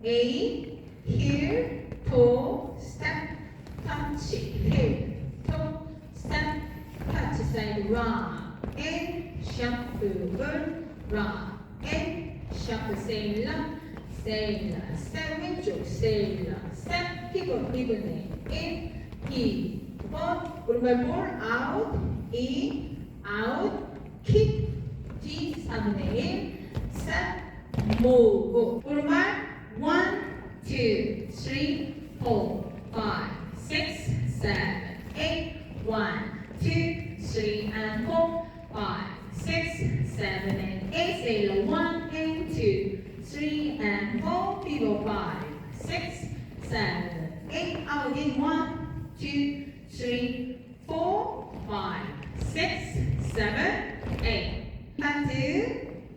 A, heel, toe, step, touch, heel, toe, step, touch, side, rock, and shuffle, rock, and shuffle, sailor, sailor, step 왼쪽, sailor, step, pivot, pivot, in, pivot, 오른발 볼, out, in, out, kick, G, 4분의 1, step, move, 오른발, 1, 2, 3, 4, 5, 6, 7, 8, 1, 2, 3, and 4, 5, 6, 7, and 8, sailor, 1 and 2, 3 and 4, pivot, 5, 6, 7, 8, out in 1, 2, 3, 4, 5, 6, 7, 8. And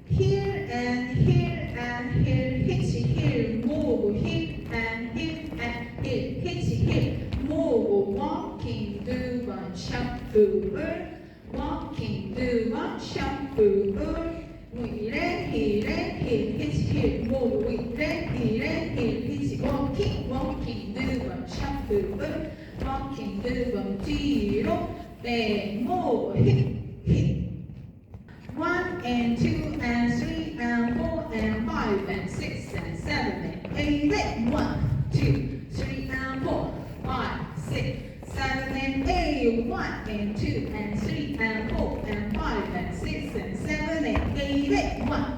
here and here and here, hitch, here, move, here and here and here, hitch, here, move, walking, do one, shuffle, walking, do one, shuffle, 위래, 힐에, 힐, hitch, here, move, 위래, 힐에, 힐, hitch, walking, walking, do one, shuffle, walking, do one, 뒤로, back, move, hit, hit. 1 and 2 and 3 and 4 and 5 and 6 and 7 and 8. 1, 2, 3 and 4, 5, 6, 7 and 8. 1 and 2 and 3 and 4 and 5 and 6 and 7 and 8. 1,